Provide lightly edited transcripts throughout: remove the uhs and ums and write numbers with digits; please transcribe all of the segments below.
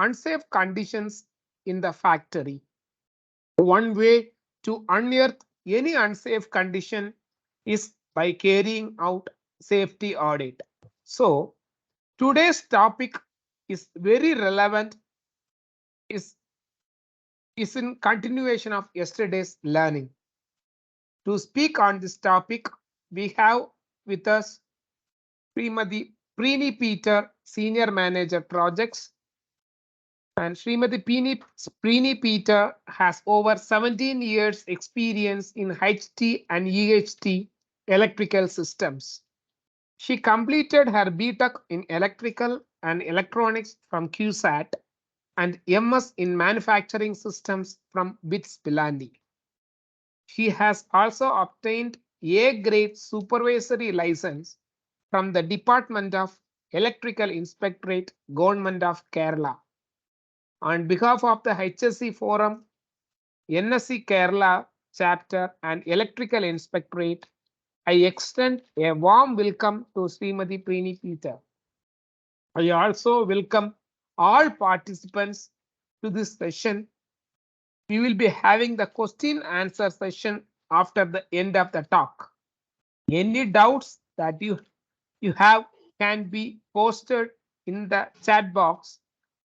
unsafe conditions in the factory. One way to unearth any unsafe condition is by carrying out safety audit. So today's topic is very relevant, is, is in continuation of yesterday's learning. To speak on this topic, we have with us Srimati Prini Peter, Senior Manager Projects, and Srimati Prini Peter has over 17 years experience in HT and EHT electrical systems. She completed her B.Tech in Electrical and Electronics from QSAT and MS in Manufacturing Systems from BITS Pilandi. She has also obtained A-grade supervisory license from the Department of Electrical Inspectorate, Government of Kerala. On behalf of the HSC Forum, NSC-Kerala chapter and Electrical Inspectorate, I extend a warm welcome to Srimati Prini Peter. I also welcome all participants to this session. We will be having the question answer session after the end of the talk. Any doubts that you have can be posted in the chat box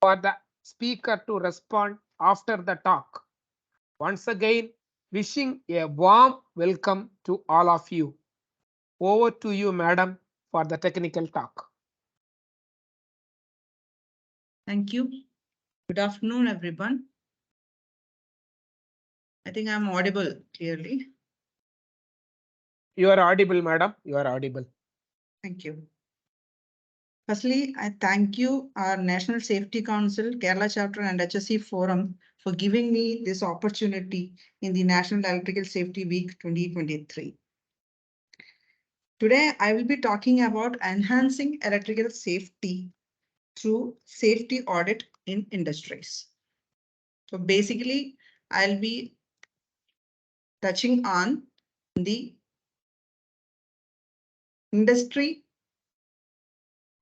for the speaker to respond after the talk. Once again, wishing a warm welcome to all of you. Over to you, madam, for the technical talk. Thank you. Good afternoon, everyone. I think I'm audible clearly. You are audible, madam. You are audible. Thank you. Firstly, I thank you, our National Safety Council, Kerala Chapter and HSC Forum for giving me this opportunity in the National Electrical Safety Week 2023. Today, I will be talking about enhancing electrical safety through safety audit in industries. So basically, I'll be touching on the industry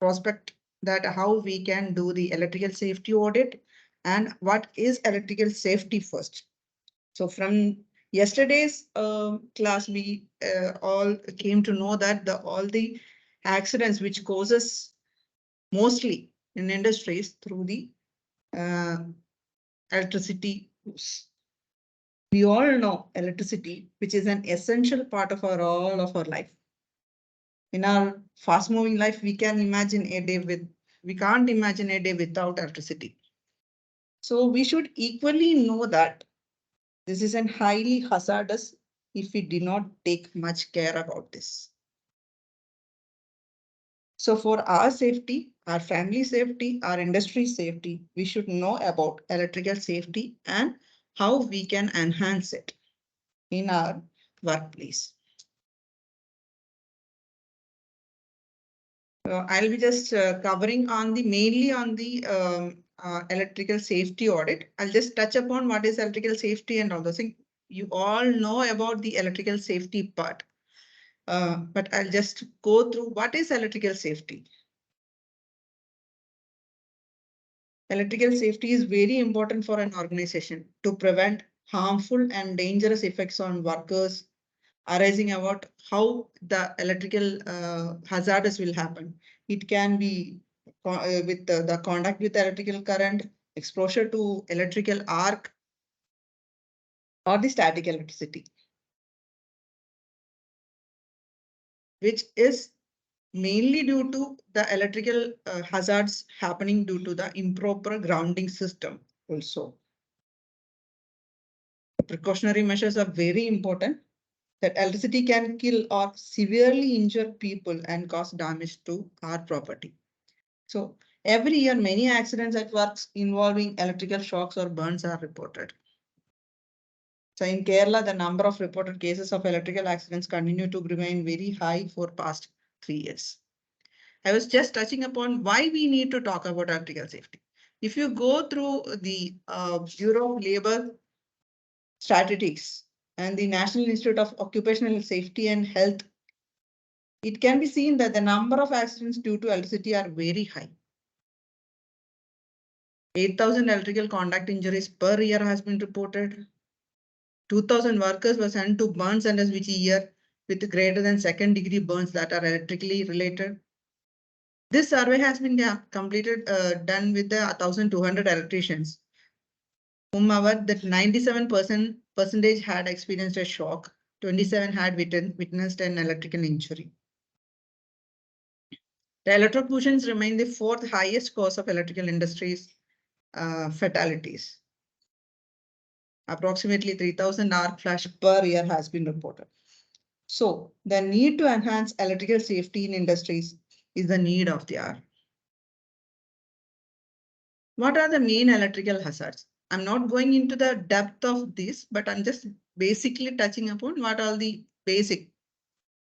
prospect, that how we can do the electrical safety audit and what is electrical safety first. So from yesterday's class, we all came to know that all the accidents which causes mostly in industries through the electricity use. We all know electricity, which is an essential part of all of our life. In our fast moving life, we can't imagine a day without electricity. So we should equally know that this is an highly hazardous if we do not take much care about this. So for our safety, our family safety, our industry safety, we should know about electrical safety and how we can enhance it in our workplace. I'll be just covering on mainly on the electrical safety audit. I'll just touch upon what is electrical safety and all those things. You all know about the electrical safety part, but I'll just go through what is electrical safety. Electrical safety is very important for an organization to prevent harmful and dangerous effects on workers arising about how the electrical hazards will happen. It can be with the contact with electrical current, exposure to electrical arc, or the static electricity, which is mainly due to the electrical hazards happening due to the improper grounding system also. Precautionary measures are very important, that electricity can kill or severely injure people and cause damage to our property. So every year, many accidents at works involving electrical shocks or burns are reported. So in Kerala, the number of reported cases of electrical accidents continue to remain very high for past 3 years. I was just touching upon why we need to talk about electrical safety. If you go through the Bureau of Labor statistics and the National Institute of Occupational Safety and Health, it can be seen that the number of accidents due to electricity are very high. 8,000 electrical contact injuries per year has been reported. 2,000 workers were sent to burn centers which year with greater than second degree burns that are electrically related. This survey has been completed, done with the 1,200 electricians, whomever that 97% had experienced a shock, 27 had witnessed an electrical injury. The electrocutions remain the fourth highest cause of electrical industries fatalities. Approximately 3,000 arc flash per year has been reported. So the need to enhance electrical safety in industries is the need of the hour. What are the main electrical hazards? I'm not going into the depth of this, but I'm just basically touching upon what are the basic.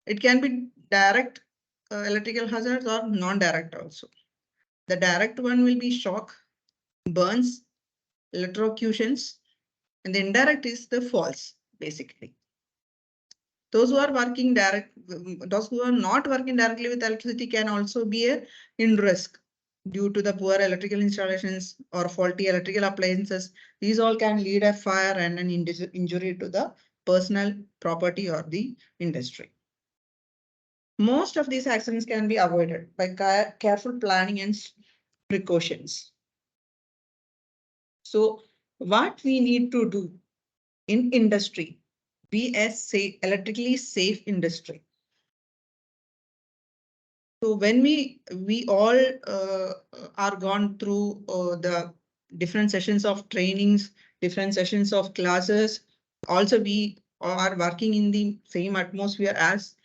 It can be direct electrical hazards or non-direct also. The direct one will be shock, burns, electrocutions, and the indirect is the falls, basically. Those who are those who are not working directly with electricity can also be in risk due to the poor electrical installations or faulty electrical appliances. These all can lead a fire and an injury to the personal property or the industry. Most of these accidents can be avoided by careful planning and precautions. So what we need to do in industry, be a electrically safe industry. So when we all are gone through the different sessions of trainings, different sessions of classes, also we are working in the same atmosphere as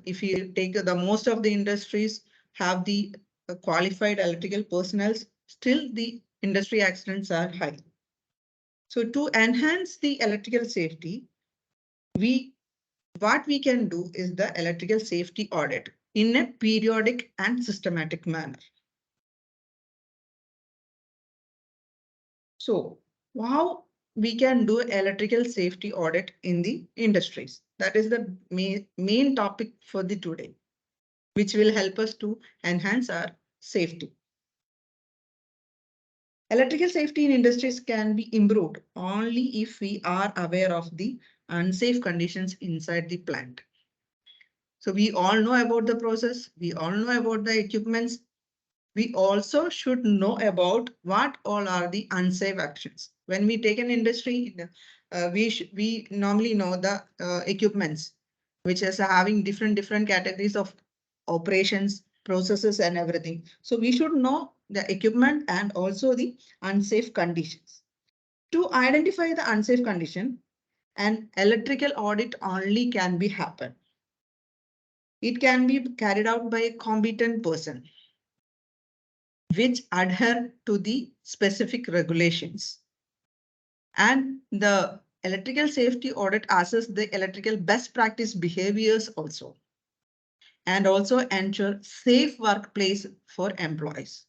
if you take the most of the industries have the qualified electrical personnel, still the industry accidents are high. So to enhance the electrical safety, what we can do is the electrical safety audit in a periodic and systematic manner. So how we can do electrical safety audit in the industries? That is the main topic for the today, which will help us to enhance our safety. Electrical safety in industries can be improved only if we are aware of the unsafe conditions inside the plant. So we all know about the process. We all know about the equipments. We also should know about what all are the unsafe actions. When we take an industry, we normally know the equipments, which is having different categories of operations, processes, and everything. So we should know the equipment and also the unsafe conditions. To identify the unsafe condition, an electrical audit only can be happen. It can be carried out by a competent person which adhere to the specific regulations. And the electrical safety audit assesses the electrical best practice behaviors also, and also ensure safe workplace for employees.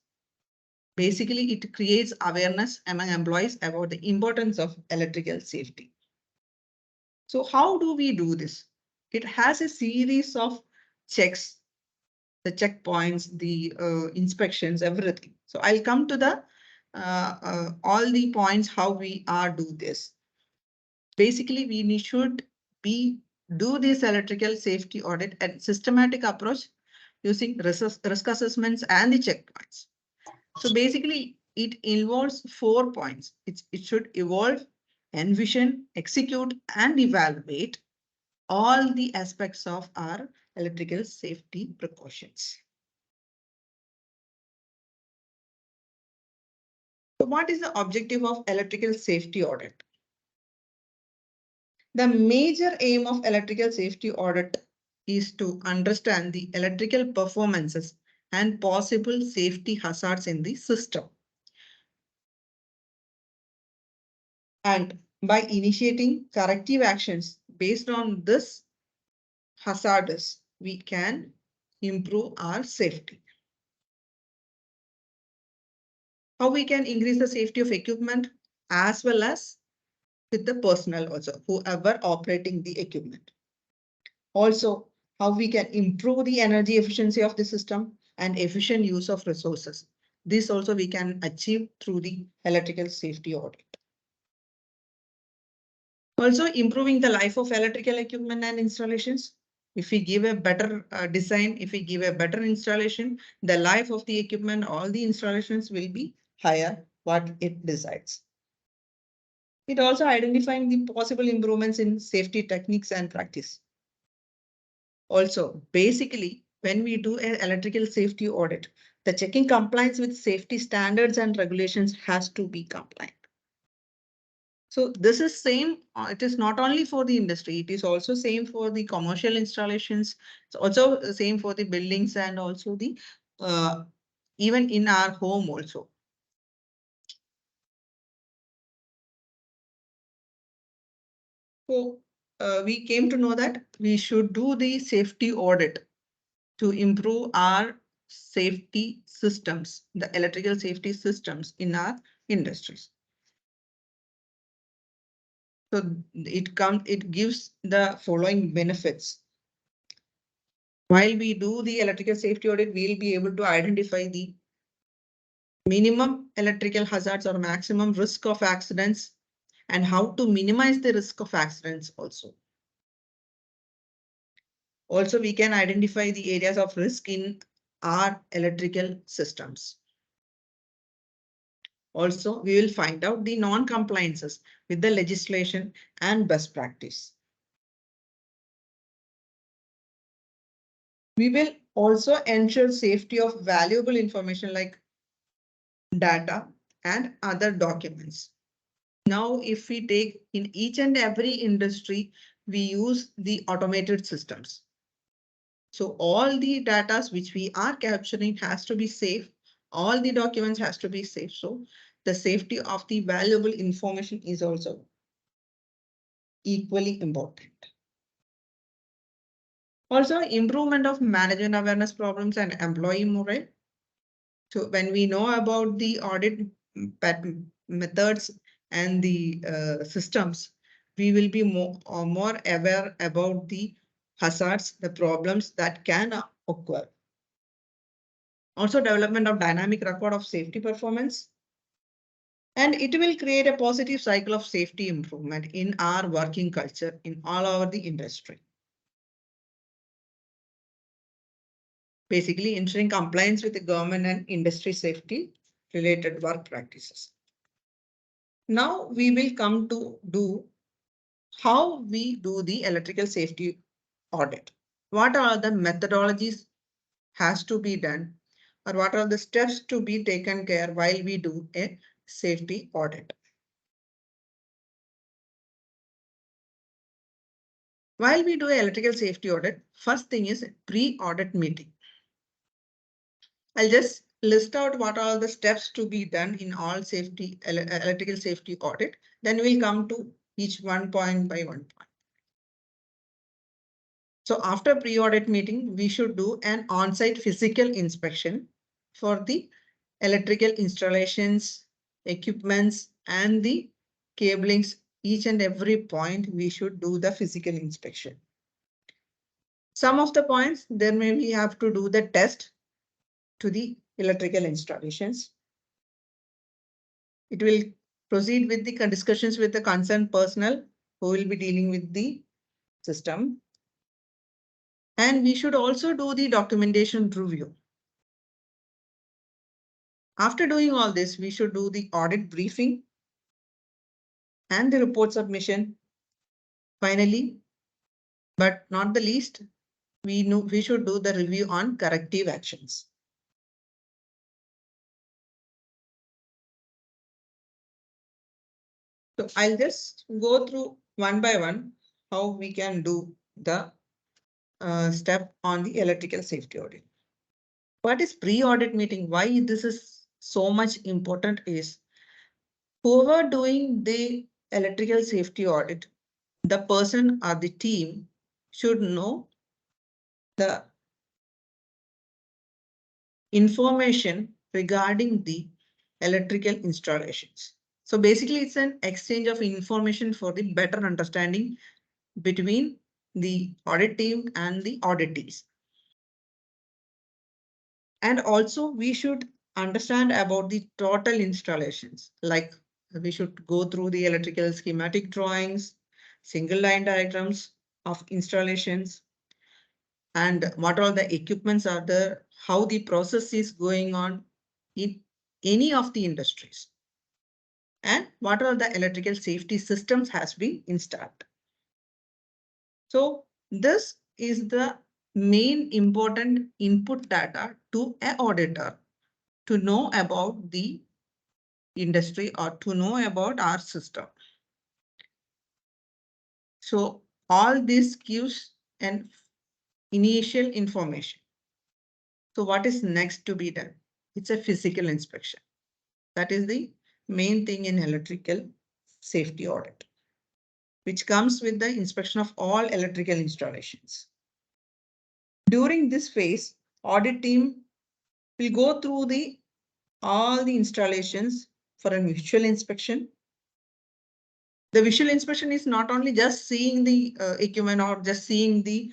Basically, it creates awareness among employees about the importance of electrical safety. So how do we do this? It has a series of checks, the checkpoints, the inspections, everything. So I'll come to the all the points how we are do this. Basically, we should do this electrical safety audit and systematic approach using risk assessments and the checkpoints. So basically, it involves 4 points. It should evolve, envision, execute, and evaluate all the aspects of our electrical safety precautions. So what is the objective of electrical safety audit? The major aim of electrical safety audit is to understand the electrical performances and possible safety hazards in the system. And by initiating corrective actions based on this hazards, we can improve our safety. How we can increase the safety of equipment as well as with the personnel also, whoever operating the equipment. Also, how we can improve the energy efficiency of the system and efficient use of resources. This also we can achieve through the electrical safety audit. Also improving the life of electrical equipment and installations. If we give a better design, if we give a better installation, the life of the equipment, all the installations will be higher what it decides. It also identifying the possible improvements in safety techniques and practice. Also, basically, when we do an electrical safety audit, the checking compliance with safety standards and regulations has to be compliant. So this is same, it is not only for the industry, it is also same for the commercial installations. It's also the same for the buildings and also the even in our home also. So we came to know that we should do the safety audit to improve our safety systems, the electrical safety systems in our industries. So it gives the following benefits. While we do the electrical safety audit, we'll be able to identify the minimum electrical hazards or maximum risk of accidents and how to minimize the risk of accidents also. Also, we can identify the areas of risk in our electrical systems. Also, we will find out the non-compliances with the legislation and best practice. We will also ensure safety of valuable information like data and other documents. Now, if we take in each and every industry, we use the automated systems. So all the data which we are capturing has to be safe. All the documents has to be safe. So the safety of the valuable information is also equally important. Also, improvement of management awareness problems and employee morale. So when we know about the audit methods and the systems, we will be more aware about the hazards, the problems that can occur. Also development of dynamic record of safety performance. And it will create a positive cycle of safety improvement in our working culture in all over the industry. Basically ensuring compliance with the government and industry safety related work practices. Now we will come to do how we do the electrical safety audit. What are the methodologies has to be done or what are the steps to be taken care while we do a safety audit. While we do an electrical safety audit, first thing is pre-audit meeting. I'll just list out what are the steps to be done in all safety electrical safety audit. Then we'll come to each one point by one point. So after pre-audit meeting, we should do an on-site physical inspection for the electrical installations, equipments, and the cablings. Each and every point we should do the physical inspection. Some of the points, then we have to do the test to the electrical installations. It will proceed with the discussions with the concerned personnel who will be dealing with the system. And we should also do the documentation review. After doing all this, we should do the audit briefing and the report submission. Finally, but not the least, we should do the review on corrective actions. So I'll just go through one by one how we can do the step on the electrical safety audit. What is pre-audit meeting? Why this is so much important is whoever doing the electrical safety audit, the person or the team should know the information regarding the electrical installations. So basically it's an exchange of information for the better understanding between the audit team and the auditees. And also we should understand about the total installations. Like we should go through the electrical schematic drawings, single line diagrams of installations, and what all the equipments are there, how the process is going on in any of the industries, and what all the electrical safety systems has been installed. So this is the main important input data to an auditor to know about the industry or to know about our system. So all this gives an initial information. So what is next to be done? It's a physical inspection. That is the main thing in electrical safety audit, which comes with the inspection of all electrical installations. During this phase, audit team will go through all the installations for a visual inspection. The visual inspection is not only just seeing the equipment or just seeing the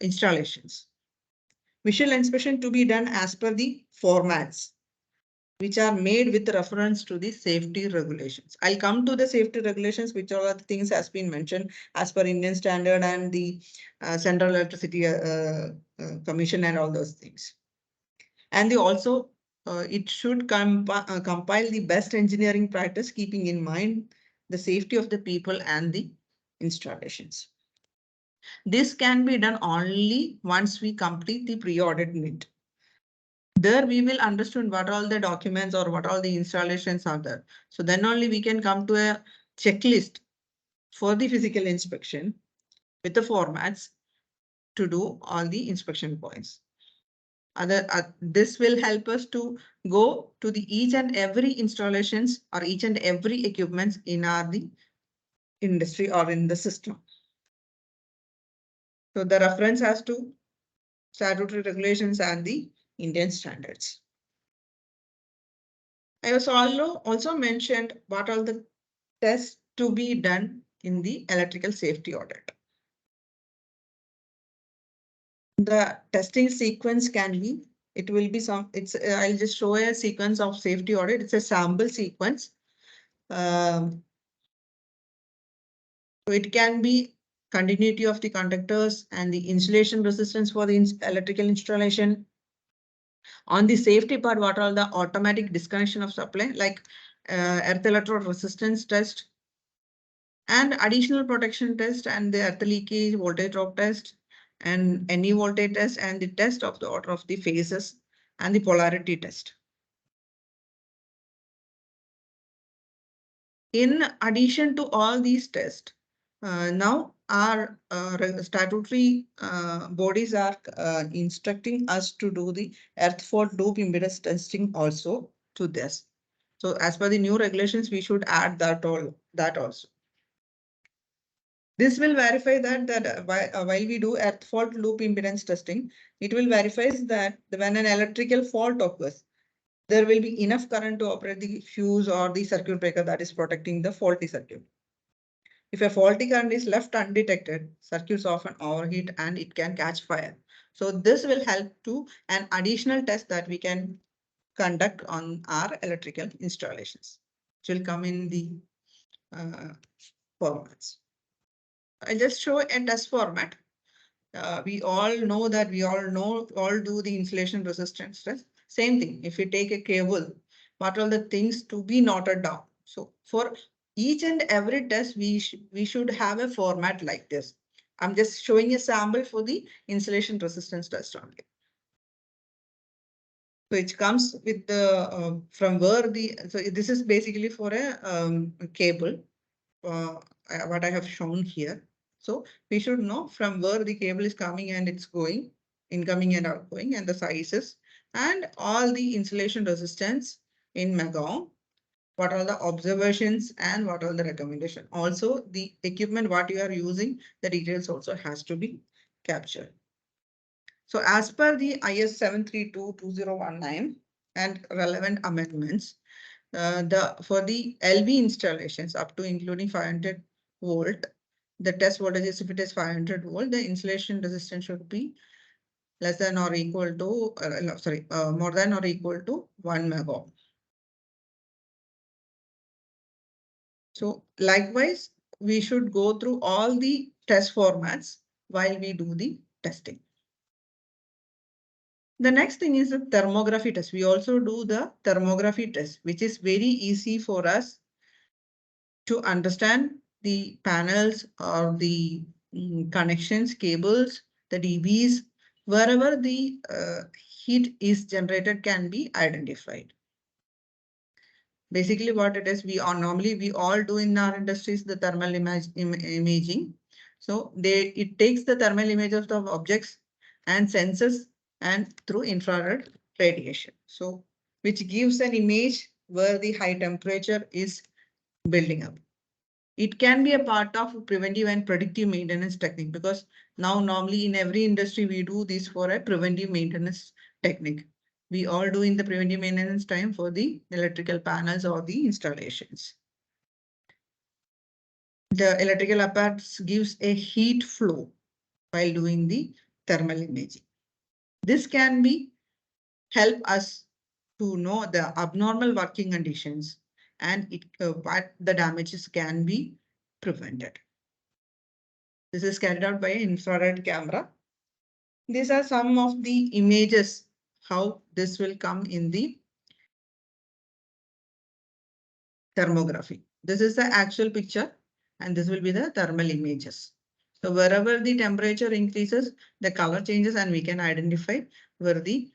installations. Visual inspection to be done as per the formats which are made with reference to the safety regulations. I'll come to the safety regulations, which all the things has been mentioned as per Indian standard and the Central Electricity Commission and all those things. And they also, it should compile the best engineering practice, keeping in mind the safety of the people and the installations. This can be done only once we complete the pre-audit meet. There we will understand what all the documents or what all the installations are there. So then only we can come to a checklist for the physical inspection with the formats to do all the inspection points. This will help us to go to the each and every installations or each and every equipments in the industry or in the system. So the reference has to statutory regulations and the Indian standards. I was also mentioned what all the tests to be done in the electrical safety audit. The testing sequence can be, it will be I'll just show a sequence of safety audit. It's a sample sequence. So it can be continuity of the conductors and the insulation resistance for the electrical installation. On the safety part, what are the automatic disconnection of supply, like earth electrode resistance test and additional protection test and the earth leakage voltage drop test and any voltage test and the test of the order of the phases and the polarity test. In addition to all these tests, now our statutory bodies are instructing us to do the earth fault loop impedance testing also to this. So as per the new regulations, we should add that also. This will verify that while we do earth fault loop impedance testing, it will verify that when an electrical fault occurs, there will be enough current to operate the fuse or the circuit breaker that is protecting the faulty circuit. If a faulty current is left undetected, circuits often overheat and it can catch fire. So this will help to an additional test that we can conduct on our electrical installations, which will come in the formats. I'll just show a test format. We all know that all do the insulation resistance test. Same thing. If you take a cable, what are the things to be noted down? So for each and every test, we should have a format like this. I'm just showing a sample for the insulation resistance test only. So it comes with the from where so this is basically for a cable. What I have shown here. So we should know from where the cable is coming and it's going, incoming and outgoing, and the sizes, and all the insulation resistance in megaohm, what are the observations and what are the recommendation. Also the equipment, what you are using, the details also has to be captured. So as per the IS 732-2019 and relevant amendments, for the LV installations up to including 500 volt, the test voltage is if it is 500 volt, the insulation resistance should be less than or equal to, more than or equal to 1 megaohm. So likewise, we should go through all the test formats while we do the testing. The next thing is the thermography test. We also do the thermography test, which is very easy for us to understand the panels or the connections, cables, the DBs, wherever the heat is generated can be identified. Basically what it is, we all do in our industries the thermal imaging. So it takes the thermal image of the objects and senses and through infrared radiation. So which gives an image where the high temperature is building up. It can be a part of preventive and predictive maintenance technique, because now normally in every industry we do this for a preventive maintenance technique. We all do in the preventive maintenance time for the electrical panels or the installations. The electrical apparatus gives a heat flow while doing the thermal imaging. This can be help us to know the abnormal working conditions and what the damages can be prevented. This is carried out by an infrared camera. These are some of the images, how this will come in the thermography. This is the actual picture and this will be the thermal images. So wherever the temperature increases, the color changes and we can identify where the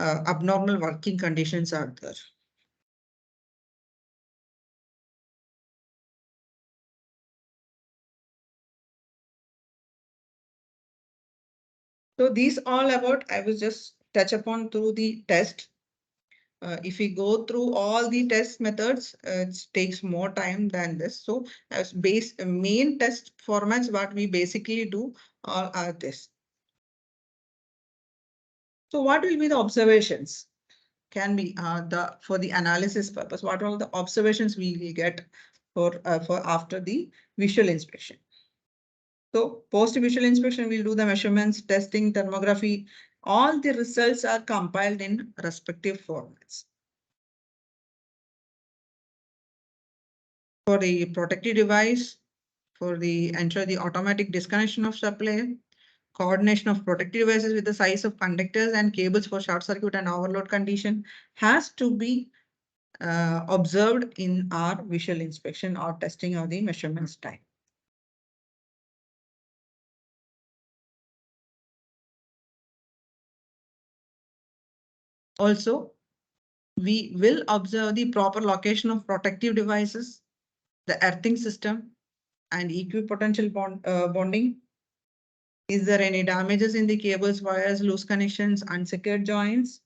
abnormal working conditions are there. So these all about, I will just touch upon through the test. If we go through all the test methods, it takes more time than this. So as main test formats, what we basically do are this. So what will be the observations? Can be for the analysis purpose. What are the observations we will get for after the visual inspection? So post visual inspection, we'll do the measurements, testing, thermography. All the results are compiled in respective formats. For the protective device, for the ensure the automatic disconnection of supply, coordination of protective devices with the size of conductors and cables for short circuit and overload condition has to be observed in our visual inspection or testing of the measurements time. Also, we will observe the proper location of protective devices, the earthing system, and equipotential bonding. Is there any damages in the cables, wires, loose connections, unsecured joints,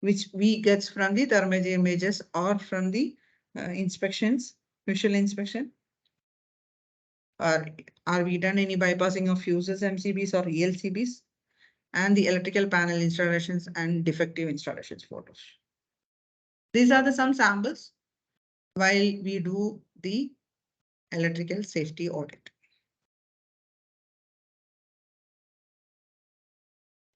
which we get from the thermal images or from the inspections, visual inspection? Or are we done any bypassing of fuses, MCBs or ELCBs? And the electrical panel installations and defective installations photos. These are the some samples while we do the electrical safety audit.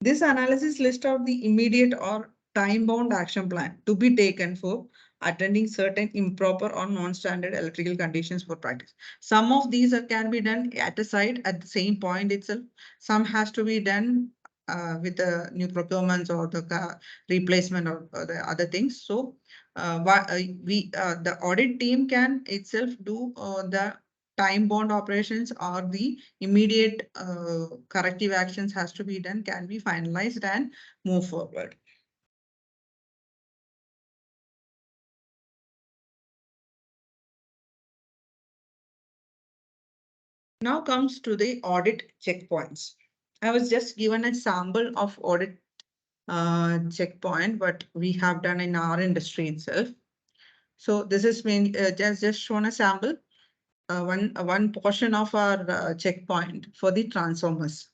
This analysis lists out the immediate or time-bound action plan to be taken for attending certain improper or non-standard electrical conditions for practice. Some of these can be done at a site at the same point itself. Some has to be done with the new procurements or the replacement or the other things. So the audit team can itself do the time bound operations or the immediate corrective actions has to be done, can be finalized and move forward. Now comes to the audit checkpoints. I was just given a sample of audit checkpoint, what we have done in our industry itself. So this is just shown a sample, one portion of our checkpoint for the transformers.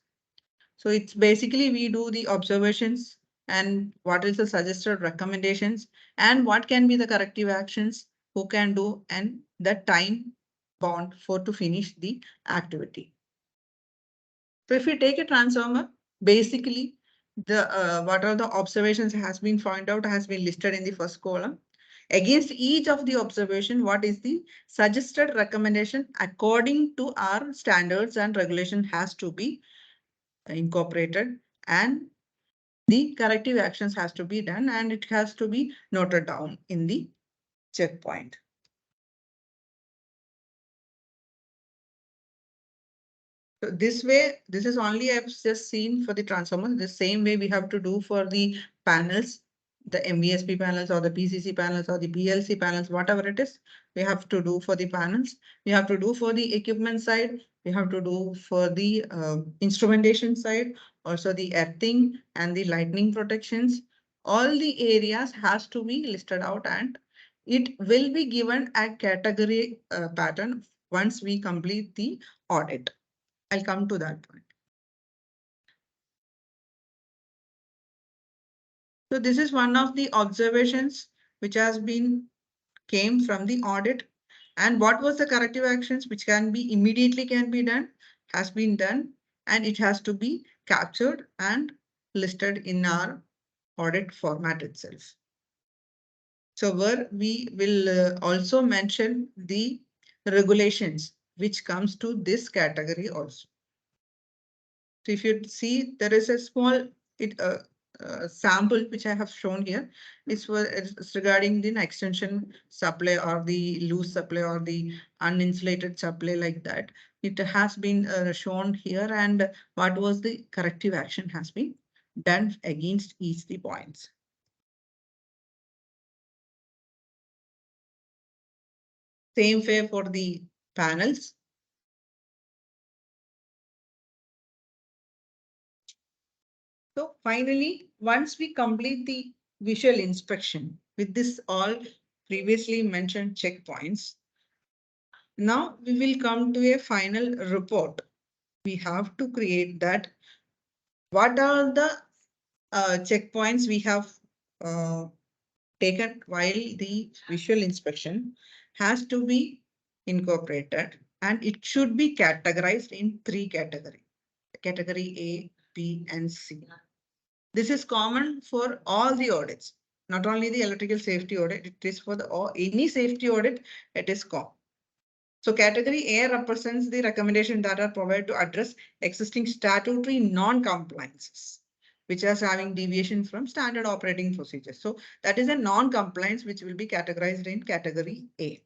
So it's basically we do the observations and what is the suggested recommendations and what can be the corrective actions, who can do, and the time bound for to finish the activity. So if we take a transformer, Basically, the what are the observations has been found out has been listed in the first column. Against each of the observation, what is the suggested recommendation according to our standards and regulation has to be incorporated, and the corrective actions has to be done, and it has to be noted down in the checkpoint. So this way, this is only I've just seen for the transformers. The same way we have to do for the panels, the MVSP panels or the PCC panels or the PLC panels, whatever it is, we have to do for the panels. We have to do for the equipment side. We have to do for the instrumentation side, also the earthing and the lightning protections. All the areas has to be listed out, and it will be given a category pattern once we complete the audit. I'll come to that point. So this is one of the observations which has been came from the audit, and what was the corrective actions which can be immediately can be done has been done, and it has to be captured and listed in our audit format itself. So where we will also mention the regulations which comes to this category also. So if you see, there is a small sample which I have shown here. It's regarding the extension supply or the loose supply or the uninsulated supply like that. It has been shown here, and what was the corrective action has been done against each the points. Same way for the panels. So finally, once we complete the visual inspection with this all previously mentioned checkpoints, now we will come to a final report. We have to create that. What are the checkpoints we have uh, taken while the visual inspection has to be incorporated, and it should be categorized in three categories. Category A, B, and C. This is common for all the audits, not only the electrical safety audit, it is for the any safety audit, it is common. So category A represents the recommendation that are provided to address existing statutory non-compliances, which is having deviation from standard operating procedures. So that is a non-compliance which will be categorized in category A.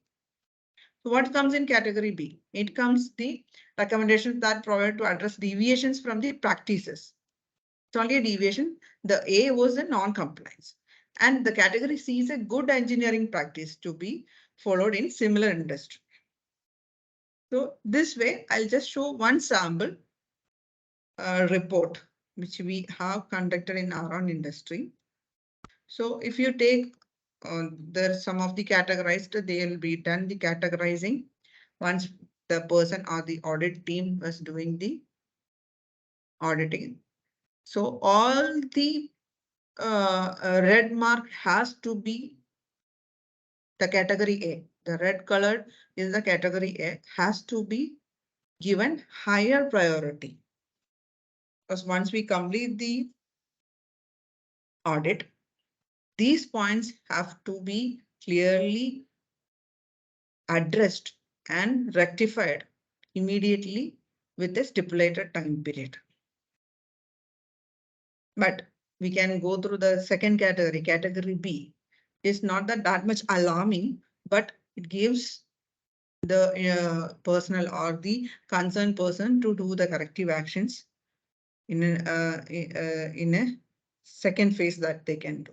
So what comes in category B? It comes the recommendations that provide to address deviations from the practices. It's only a deviation. The A was a non-compliance. And the category C is a good engineering practice to be followed in similar industry. So this way, I'll just show one sample report which we have conducted in our own industry. So if you take there's some of the categorized, they will be done the categorizing once the person or the audit team was doing the auditing. So all the red mark has to be the category A. The red color is the category A, has to be given higher priority. Because once we complete the audit, these points have to be clearly addressed and rectified immediately with a stipulated time period. But we can go through the second category, category B. It's not that much alarming, but it gives the personnel or the concerned person to do the corrective actions in a second phase that they can do.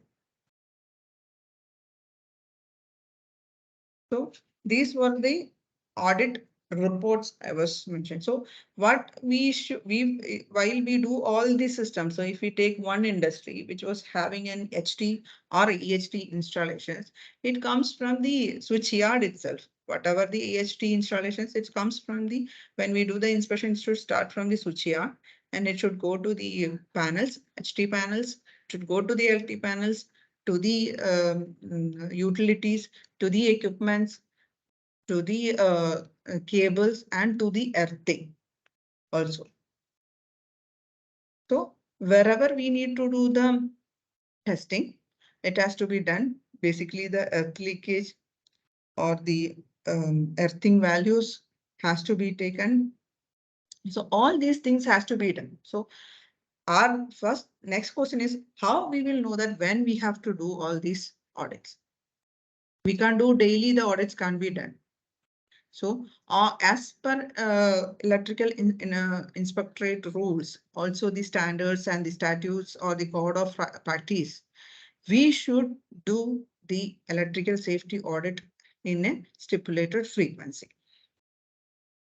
So these were the audit reports I was mentioned. So what we should, while we do all these systems, so if we take one industry which was having an HT or EHT installations, it comes from the switchyard itself. Whatever the EHT installations, it comes from the, when we do the inspection, it should start from the switchyard and it should go to the panels, HT panels, should go to the LT panels, to the utilities, to the equipments, to the cables, and to the earthing also. So wherever we need to do the testing, it has to be done. Basically, the earth leakage or the earthing values has to be taken. So all these things has to be done. So our first next question is how we will know that when we have to do all these audits. We can't do daily, the audits can't be done. So as per electrical inspectorate rules, also the standards and the statutes or the code of practice, we should do the electrical safety audit in a stipulated frequency,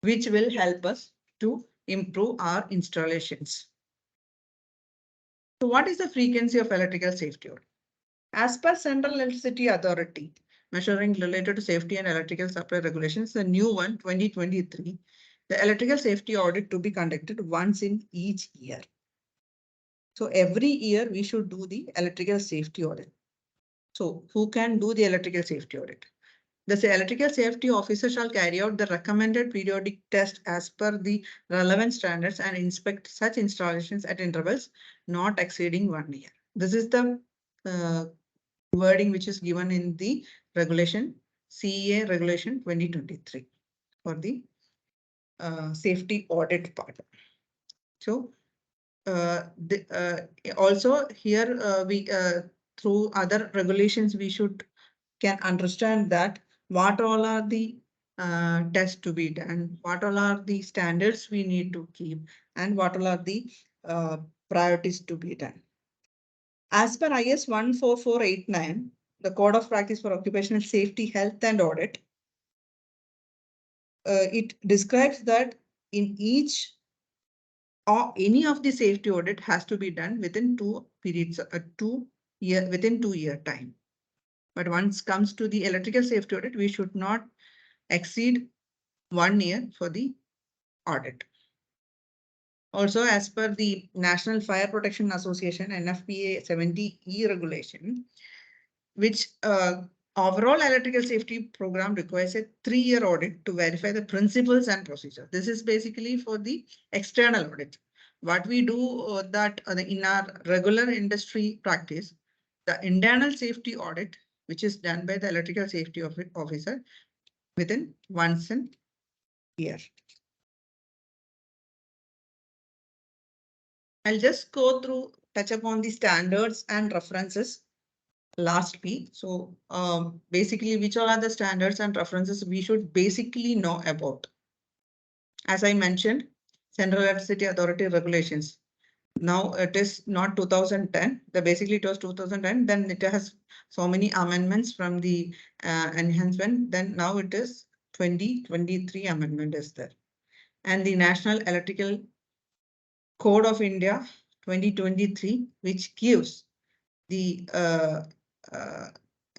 which will help us to improve our installations. So what is the frequency of electrical safety audit? As per Central Electricity Authority, measuring related to safety and electrical supply regulations, the new one, 2023, the electrical safety audit to be conducted once in each year. So every year we should do the electrical safety audit. So who can do the electrical safety audit? The electrical safety officer shall carry out the recommended periodic test as per the relevant standards and inspect such installations at intervals not exceeding 1 year. This is the wording which is given in the regulation, CEA regulation 2023 for the safety audit part. So also here we through other regulations we should can understand that what all are the tests to be done, what all are the standards we need to keep, and what all are the priorities to be done. As per IS 14489, the Code of Practice for Occupational Safety, Health and Audit, it describes that in each or any of the safety audit has to be done within 2 periods, within 2 year time. But once comes to the electrical safety audit, we should not exceed 1 year for the audit. Also, as per the National Fire Protection Association, NFPA 70E regulation, which overall electrical safety program requires a 3-year audit to verify the principles and procedure. This is basically for the external audit. What we do that in our regular industry practice, the internal safety audit, which is done by the electrical safety officer within once a year. I'll just go through, touch upon the standards and references lastly. So basically, which all are the standards and references we should basically know about? As I mentioned, Central Electricity Authority regulations. Now it is not 2010. Basically it was 2010. Then it has so many amendments from the enhancement. Then now it is 2023 amendment is there. And the National Electrical Code of India 2023, which gives the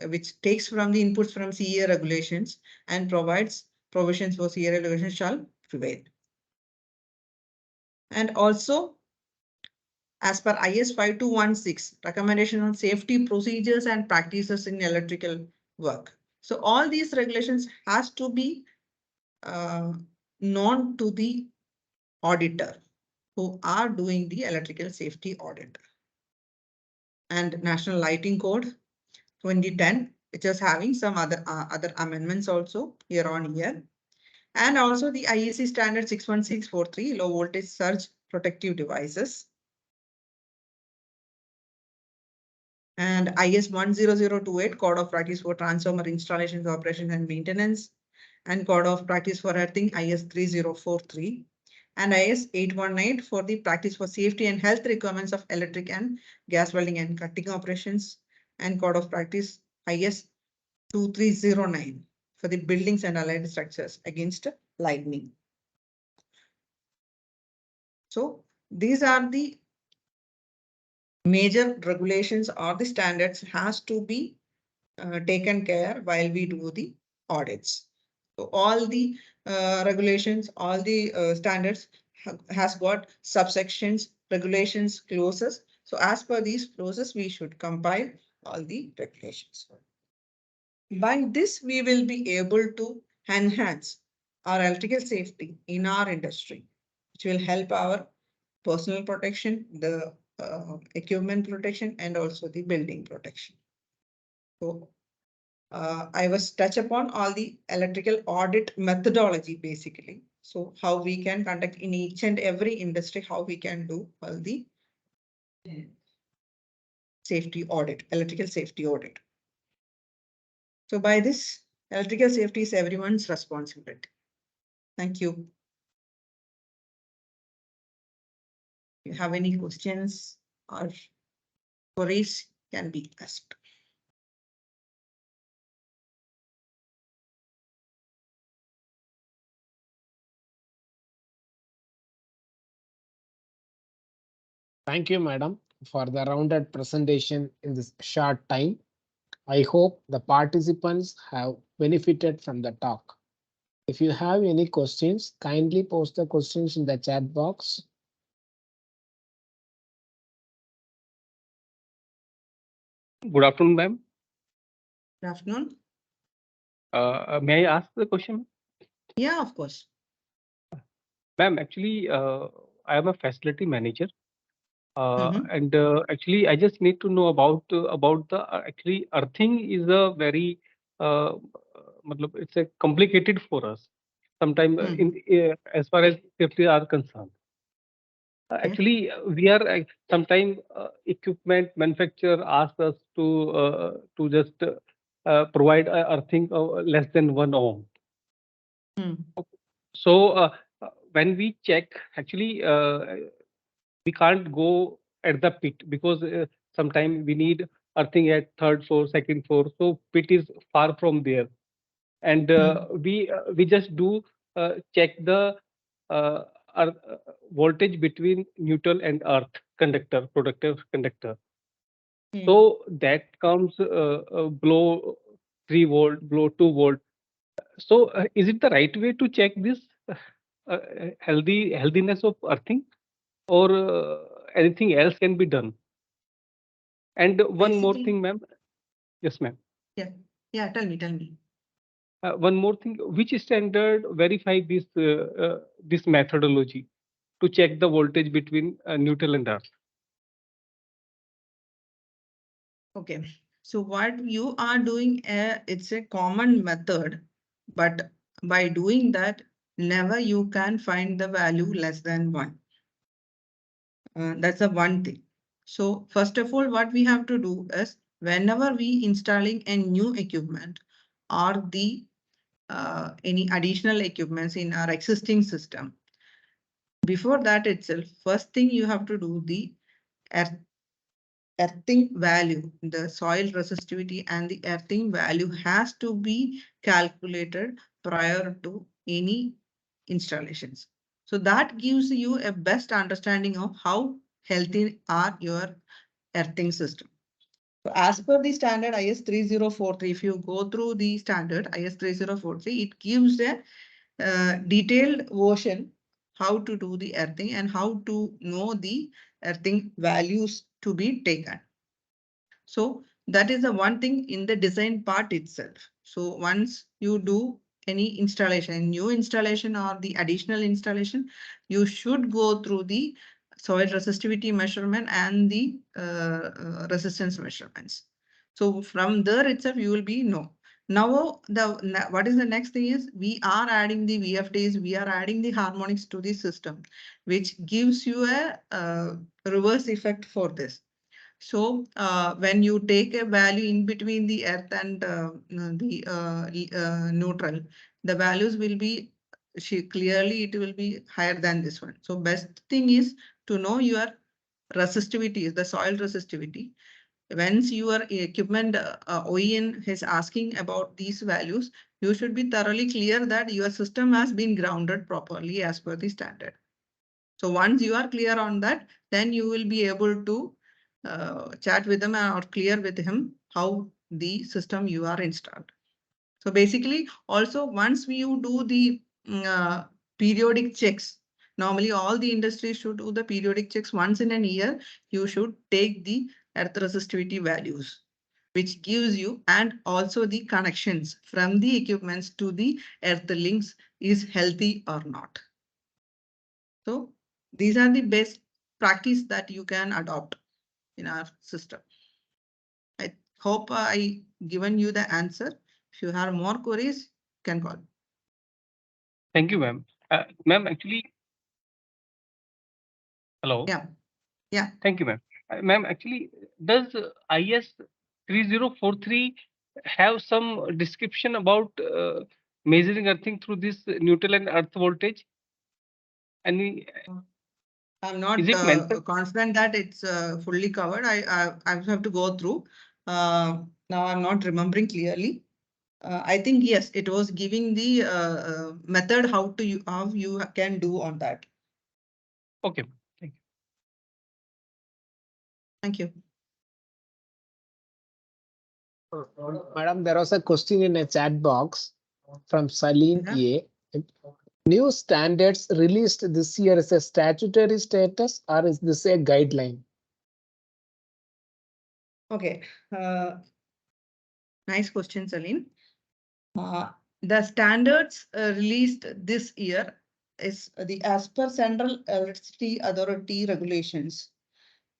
which takes from the inputs from CEA regulations and provides provisions for CEA regulations shall prevail. And also, as per IS 5216, recommendation on safety procedures and practices in electrical work. So all these regulations has to be known to the auditor who are doing the electrical safety audit. And National Lighting Code 2010, which is having some other amendments also year on year. And also the IEC standard 61643, low voltage surge protective devices. And IS 10028, Code of Practice for Transformer Installations, Operations and Maintenance. And Code of Practice for Earthing, IS 3043. And IS 818 for the practice for safety and health requirements of electric and gas welding and cutting operations. And Code of Practice, IS 2309 for the buildings and allied structures against lightning. So these are the major regulations or the standards has to be taken care while we do the audits. So all the regulations, all the standards has got subsections, regulations, clauses. So as per these clauses, we should compile all the regulations. By this, we will be able to enhance our electrical safety in our industry, which will help our personal protection, the equipment protection and also the building protection. So I was touch upon all the electrical audit methodology basically. So how we can conduct in each and every industry, how we can do all the safety audit, electrical safety audit. So by this, electrical safety is everyone's responsibility. Thank you. If you have any questions or queries can be asked. Thank you, madam, for the rounded presentation in this short time. I hope the participants have benefited from the talk. If you have any questions, kindly post the questions in the chat box. Good afternoon, ma'am. Good afternoon. May I ask the question? Yeah, of course. Ma'am, actually, I am a facility manager. Mhm. And actually, I just need to know about the actually earthing is a very it's a complicated for us. Sometimes in as far as safety are concerned. Okay. Actually, we are sometimes equipment manufacturer asks us to just provide earthing less than 1 ohm. So when we check, actually, we can't go at the pit because sometimes we need earthing at third floor, second floor. So pit is far from there, and we just do check the uh, voltage between neutral and earth conductor, protective conductor. So that comes below 3 volt, below 2 volt. So, is it the right way to check this healthiness of earthing, or anything else can be done? And one more Basically, thing, ma'am. Yes, ma'am. yeah, yeah. Tell me. One more thing. Which standard verify this methodology to check the voltage between neutral and earth? Okay. So what you are doing, it's a common method, but by doing that, never you can find the value less than 1. That's the one thing. So first of all, what we have to do is whenever we installing a new equipment or the any additional equipments in our existing system, before that itself, first thing you have to do the earth earthing value, the soil resistivity and the earthing value has to be calculated prior to any installations. So that gives you a best understanding of how healthy are your earthing system. So as per the standard IS 3043, if you go through the standard IS 3043, it gives a detailed version how to do the earthing and how to know the earthing values to be taken. So that is the one thing in the design part itself. So once you do any installation, new installation or the additional installation, you should go through the soil resistivity measurement and the resistance measurements. So from there itself, you will be know. Now, what is the next thing is we are adding the VFDs, we are adding the harmonics to the system, which gives you a reverse effect for this. So when you take a value in between the earth and the neutral, the values will be clearly it will be higher than this one. So best thing is to know your resistivity, the soil resistivity. Once your equipment OEM is asking about these values, you should be thoroughly clear that your system has been grounded properly as per the standard. So once you are clear on that, then you will be able to chat with them or clear with him how the system you are installed. So basically, also once you do the periodic checks, normally all the industries should do the periodic checks once in a year. You should take the earth resistivity values, which gives you, and also the connections from the equipments to the earth links is healthy or not. So these are the best practice that you can adopt in our system. I hope I given you the answer. If you have more queries, you can call. Thank you, ma'am. Ma'am, actually, hello. Yeah. Yeah. Thank you, ma'am. Ma'am, actually, does IS 3043 have some description about measuring earthing through this neutral and earth voltage? Any, I'm not is it mentioned? confident that it's fully covered. I have to go through. Now I'm not remembering clearly. I think yes, it was giving the method how you can do on that. Okay, thank you. Thank you. Madam, there was a question in a chat box from Salim Yeah. A. New standards released this year is a statutory status or is this a guideline? Okay. Nice question, Salim. The standards released this year is the as per Central Electricity Authority regulations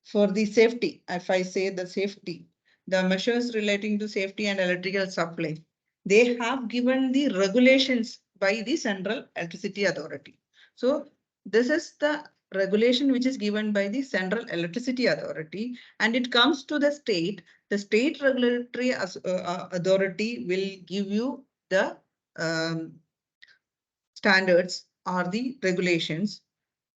for the safety. If I say the safety, the measures relating to safety and electrical supply, they have given the regulations by the Central Electricity Authority. So this is the regulation which is given by the Central Electricity Authority, and it comes to the state. The state regulatory authority will give you the standards or the regulations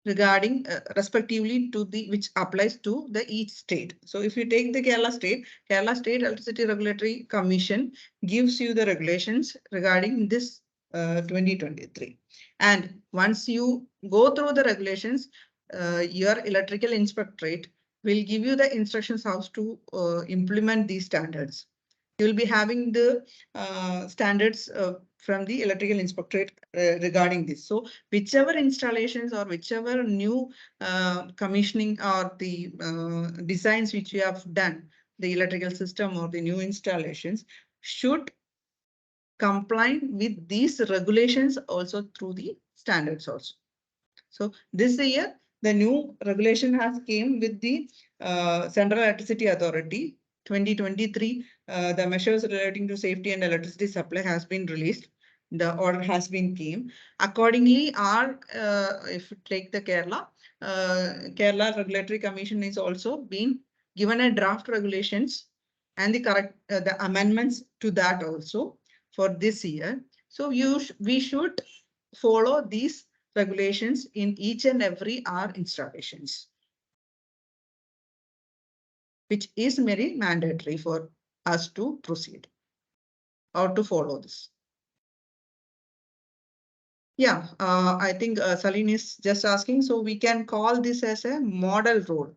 regarding respectively to the which applies to the each state. So if you take the Kerala State Electricity Regulatory Commission gives you the regulations regarding this 2023. And once you go through the regulations, your electrical inspectorate will give you the instructions how to implement these standards. You will be having the standards from the electrical inspectorate regarding this. So whichever installations or whichever new commissioning or the designs which you have done, the electrical system or the new installations should comply with these regulations also through the standards also. So this year, the new regulation has came with the Central Electricity Authority 2023. The measures relating to safety and electricity supply has been released. The order has been came. Accordingly, our if you take the Kerala Regulatory Commission is also been given a draft regulations and the correct the amendments to that also for this year. So we should follow these regulations in each and every R installations, which is very mandatory for us to proceed or to follow this. Yeah, I think Saline is just asking, so we can call this as a model rule.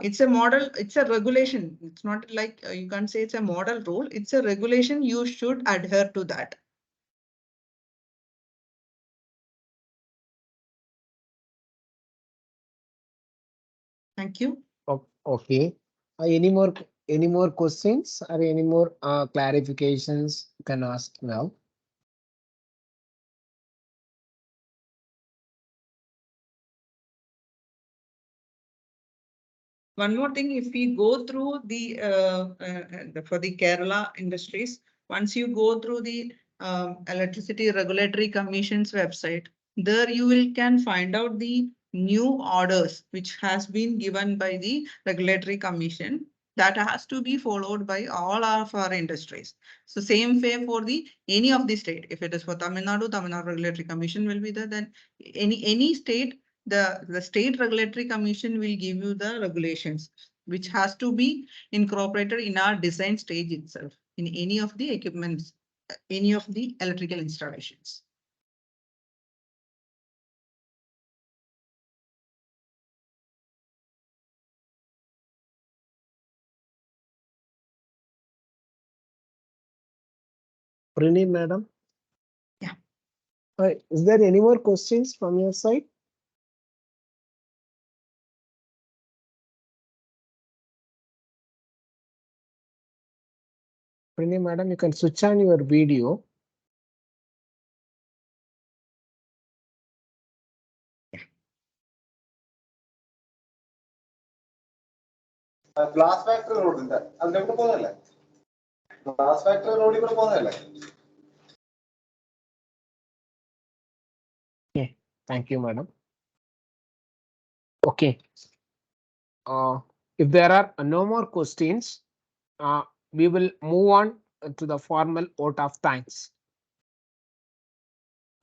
It's a model, it's a regulation. It's not like you can't say it's a model rule. It's a regulation. You should adhere to that. Thank you. Okay. Any more questions or any more clarifications you can ask now? One more thing, if we go through the for the Kerala industries, once you go through the Electricity Regulatory Commission's website, there you will can find out the new orders which has been given by the Regulatory Commission that has to be followed by all of our industries. So same way for the any of the state. If it is for Tamil Nadu Regulatory Commission will be there. Then any state, the state regulatory commission will give you the regulations which has to be incorporated in our design stage itself in any of the equipments, any of the electrical installations. Prini, madam? Yeah. Is there any more questions from your side? Prini, madam, you can switch on your video. Glass factory റോഡിന്റെ അതിലൂടെ പോകുന്നതല്ലേ? Glass factory റോഡിൽ കൂടെ പോകുന്നതല്ലേ? Okay, thank you, madam. Okay. If there are no more questions, we will move on to the formal vote of thanks.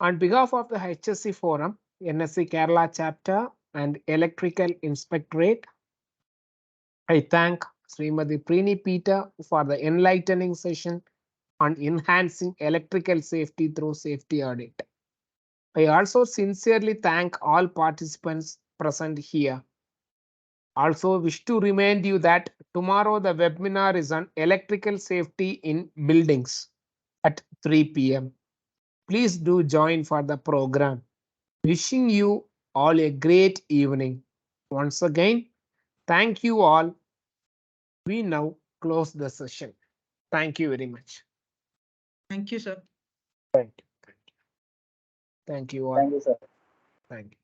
On behalf of the HSC Forum, NSC-Kerala chapter and Electrical Inspectorate, I thank Srimati Prini Peter for the enlightening session on enhancing electrical safety through safety audit. I also sincerely thank all participants present here. Also wish to remind you that tomorrow the webinar is on electrical safety in buildings at 3 p.m. Please do join for the program. Wishing you all a great evening. Once again, thank you all. We now close the session. Thank you very much. Thank you, sir. Thank you. Thank you all. Thank you sir. Thank you.